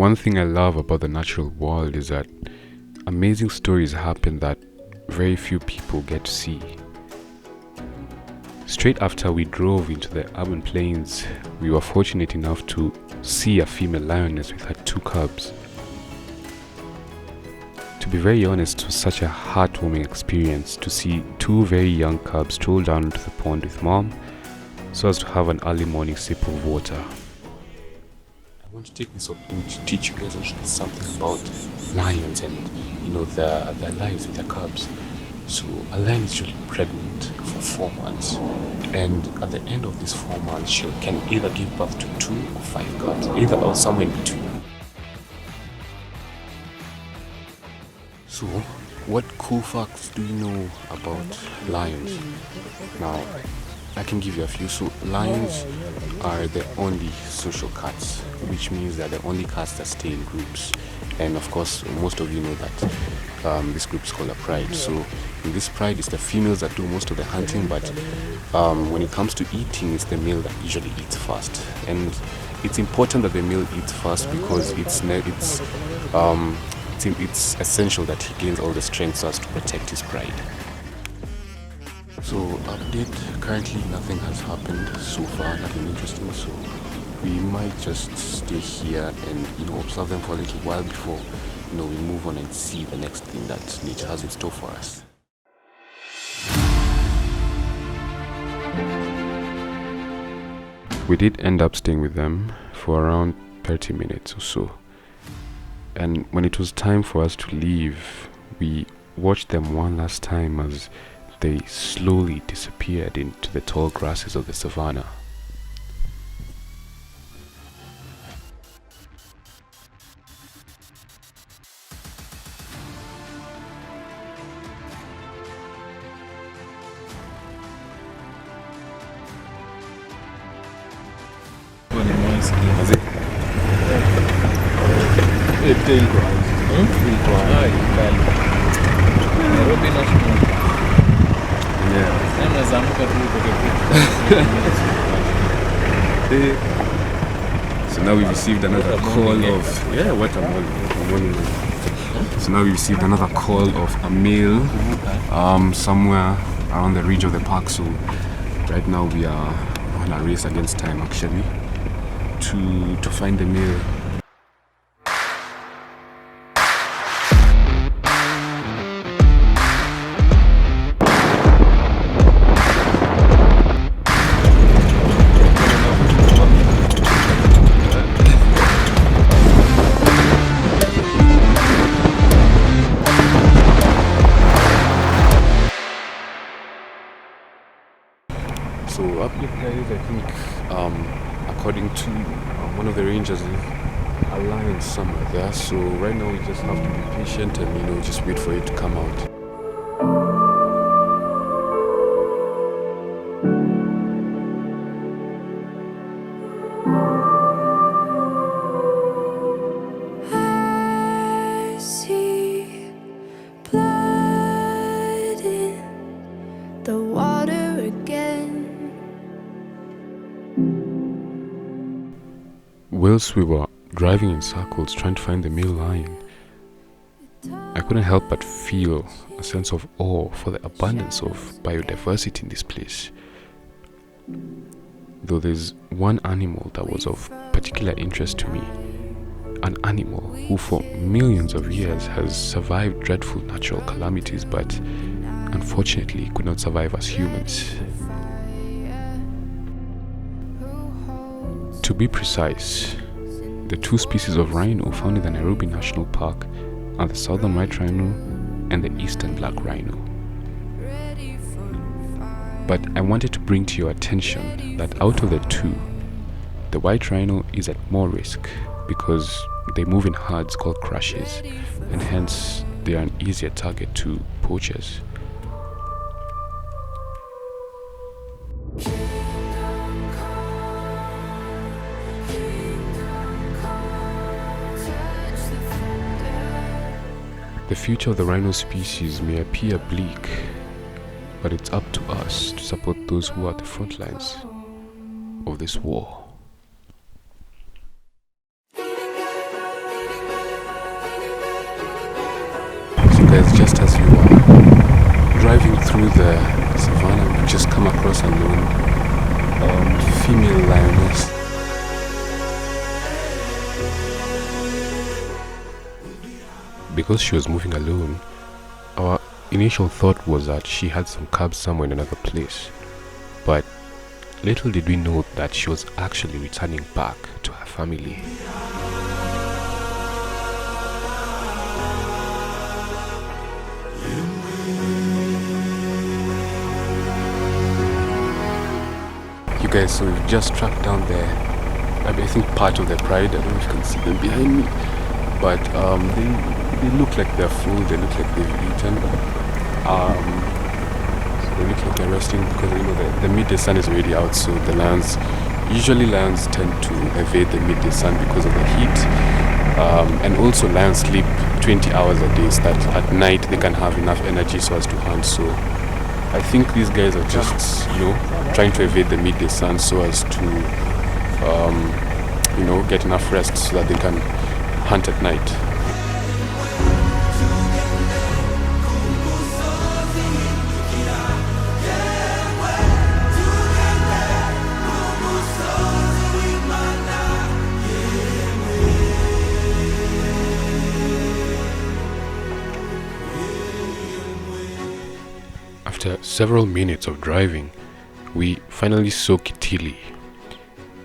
One thing I love about the natural world is that amazing stories happen that very few people get to see. Straight after we drove into the urban plains, we were fortunate enough to see a female lioness with her two cubs. To be very honest, it was such a heartwarming experience to see two very young cubs stroll down into the pond with mom so as to have an early morning sip of water. I want to take this opportunity to teach you guys something about lions and their lives with their cubs. So a lion is usually pregnant for 4 months, and at the end of these 4 months she can either give birth to 2 or 5 cubs, either or somewhere in between. So what cool facts do you know about lions? Now I can give you a few. So lions are the only social cats, which means they're the only cats that stay in groups. And of course, most of you know that this group is called a pride. So in this pride, it's the females that do most of the hunting, but when it comes to eating, it's the male that usually eats first. And it's important that the male eats first because it's essential that he gains all the strength so as to protect his pride. So update, currently nothing has happened so far, nothing interesting, so we might just stay here and observe them for a little while before we move on and see the next thing that nature has in store for us. We did end up staying with them for around 30 minutes or so, and when it was time for us to leave, we watched them one last time as they slowly disappeared into the tall grasses of the savannah. Nairobi National Park. So now we received another call of So now we received another call of a male somewhere around the ridge of the park. So right now we are on a race against time actually to find the male. So update guys, I think according to one of the rangers, a lion somewhere there. So right now we just have to be patient and just wait for it to come out. I see blood in the water again. Whilst we were driving in circles trying to find the male lion, I couldn't help but feel a sense of awe for the abundance of biodiversity in this place. Though there's one animal that was of particular interest to me, an animal who for millions of years has survived dreadful natural calamities but unfortunately could not survive as humans. To be precise, the two species of rhino found in the Nairobi National Park are the southern white rhino and the eastern black rhino. But I wanted to bring to your attention that out of the two, the white rhino is at more risk because they move in herds called crushes, and hence they are an easier target to poachers. The future of the rhino species may appear bleak, but it's up to us to support those who are at the front lines of this war. guys, just as we were driving through the savannah, we just come across a lone female lioness. Because she was moving alone, our initial thought was that she had some cubs somewhere in another place. But little did we know that she was actually returning back to her family. You guys, so we've just tracked down I think part of their pride. I don't know if you can see them behind me, but they look like they're full. They look like they've eaten. They look like they're resting because the midday sun is already out. So lions tend to evade the midday sun because of the heat, and also lions sleep 20 hours a day, so that at night they can have enough energy so as to hunt. So I think these guys are just trying to evade the midday sun so as to get enough rest so that they can hunt at night. After several minutes of driving, we finally saw Kitili.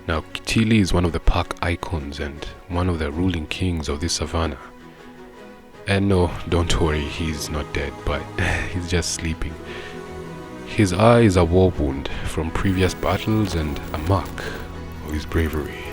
Now, Kitili is one of the park icons and one of the ruling kings of this savannah. And no, don't worry, he's not dead, but he's just sleeping. His eye is a war wound from previous battles and a mark of his bravery.